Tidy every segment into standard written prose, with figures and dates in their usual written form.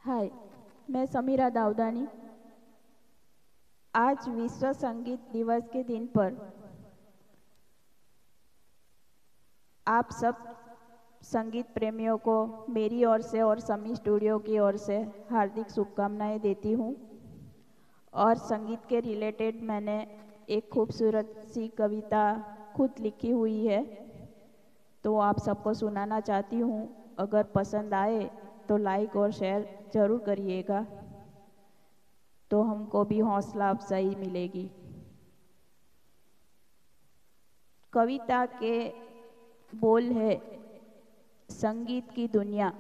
हाय, मैं समीरा दाऊदानी। आज विश्व संगीत दिवस के दिन पर आप सब संगीत प्रेमियों को मेरी ओर से और समी स्टूडियो की ओर से हार्दिक शुभकामनाएं देती हूँ। और संगीत के रिलेटेड मैंने एक खूबसूरत सी कविता खुद लिखी हुई है, तो आप सबको सुनाना चाहती हूँ। अगर पसंद आए तो लाइक और शेयर ज़रूर करिएगा, तो हमको भी हौसला अफजाई मिलेगी। कविता के बोल है, संगीत की दुनिया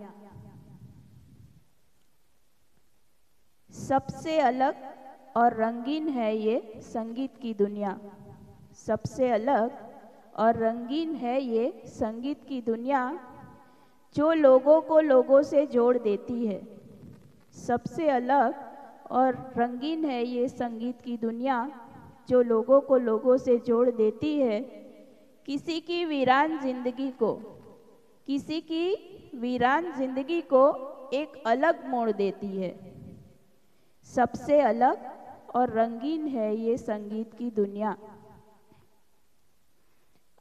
सबसे अलग और रंगीन है ये संगीत की दुनिया। सबसे अलग और रंगीन है ये संगीत की दुनिया, जो लोगों को लोगों से जोड़ देती है। सबसे अलग और रंगीन है ये संगीत की दुनिया, जो लोगों को लोगों से जोड़ देती है। किसी की वीरान जिंदगी को एक अलग मोड़ देती है। सबसे अलग और रंगीन है ये संगीत की दुनिया।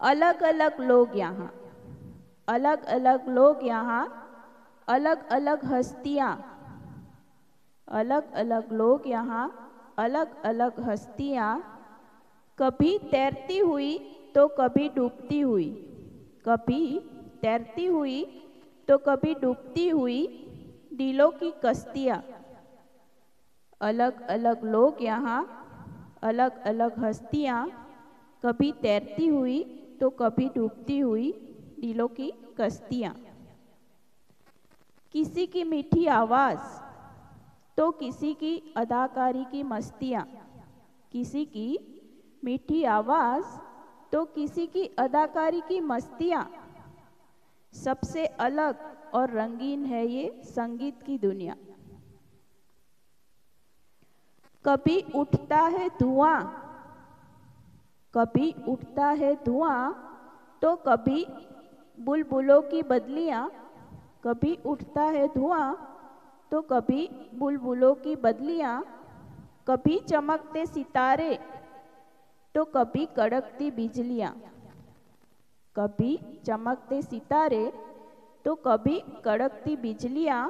अलग अलग लोग यहाँ, अलग अलग लोग यहाँ, अलग अलग हस्तियाँ। अलग अलग लोग यहाँ, अलग अलग हस्तियाँ। कभी तैरती हुई तो कभी डूबती हुई, कभी तैरती हुई तो कभी डूबती हुई दिलों की कश्तियाँ। अलग अलग लोग यहाँ, अलग अलग हस्तियाँ। कभी तैरती हुई तो कभी डूबती हुई दिलों की कश्तियाँ। किसी की मीठी आवाज़ तो किसी की अदाकारी की मस्तियाँ। किसी की मीठी आवाज़ तो किसी की अदाकारी की मस्तियाँ। सबसे अलग और रंगीन है ये संगीत की दुनिया। कभी उठता है धुआं, कभी उठता है धुआं तो कभी बुलबुलों की बदलियाँ। कभी उठता है धुआं तो कभी बुलबुलों की बदलियाँ। कभी चमकते सितारे तो कभी कड़कती बिजलियाँ। कभी चमकते सितारे तो कभी कड़कती बिजलियाँ।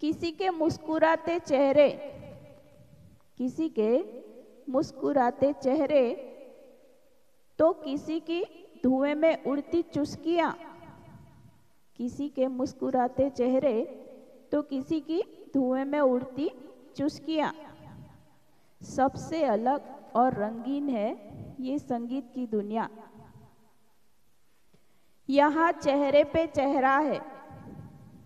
किसी के मुस्कुराते चेहरे, किसी के मुस्कुराते चेहरे तो किसी की धुएं में उड़ती चुस्कियाँ। किसी के मुस्कुराते चेहरे तो किसी की धुएं में उड़ती चुस्कियाँ। सबसे अलग और रंगीन है ये संगीत की दुनिया। यहाँ चेहरे पे चेहरा है,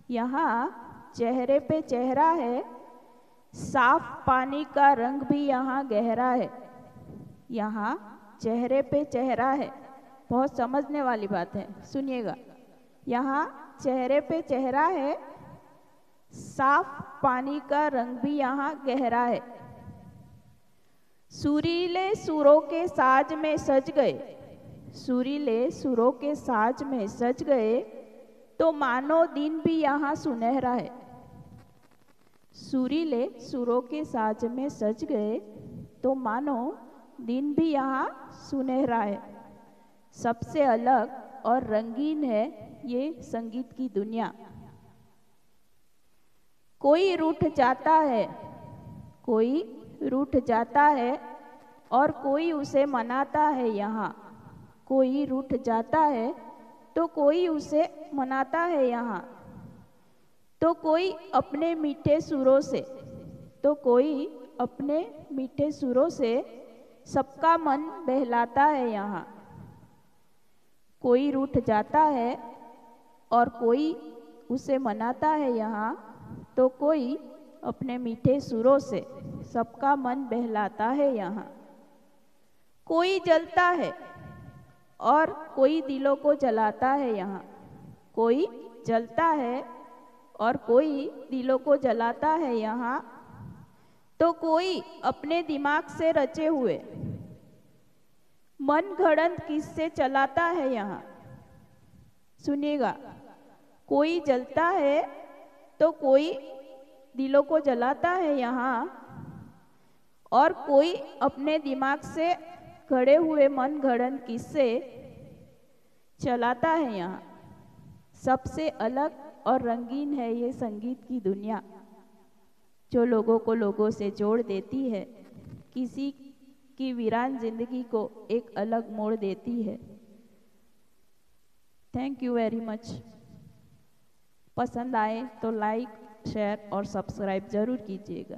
यहाँ चेहरे पे चेहरा है। साफ पानी का रंग भी यहाँ गहरा है। यहाँ चेहरे पे चेहरा है, बहुत समझने वाली बात है, सुनिएगा। यहाँ चेहरे पे चेहरा है, साफ पानी का रंग भी यहाँ गहरा है। सुरीले सुरों के साज में सज गए, सुरीले सुरों के साज में सज गए तो मानो दिन भी यहाँ सुनहरा है। सुरीले सुरों के साज में सज गए तो मानो दिन भी यहाँ सुनहरा है। सबसे अलग और रंगीन है ये संगीत की दुनिया। कोई रूठ जाता है, कोई रूठ जाता है और कोई उसे मनाता है यहाँ। कोई रूठ जाता है तो कोई उसे मनाता है यहाँ। तो कोई अपने मीठे सुरों से, तो कोई अपने मीठे सुरों से सबका मन बहलाता है यहाँ। कोई रूठ जाता है और कोई उसे मनाता है यहाँ। तो कोई अपने मीठे सुरों से सबका मन बहलाता है यहाँ। कोई जलता है और कोई दिलों को जलाता है यहाँ। कोई जलता है और कोई दिलों को जलाता है यहाँ। तो कोई अपने दिमाग से रचे हुए मन घड़ंत किस्से चलाता है यहाँ। सुनिएगा, कोई जलता है तो कोई दिलों को जलाता है यहाँ, और कोई अपने दिमाग से घड़े हुए मन गढ़ंत किस्से चलाता है यहाँ। सबसे अलग और रंगीन है ये संगीत की दुनिया, जो लोगों को लोगों से जोड़ देती है, किसी की वीरान जिंदगी को एक अलग मोड़ देती है। Thank you very much. पसंद आए तो लाइक, शेयर और सब्सक्राइब जरूर कीजिएगा।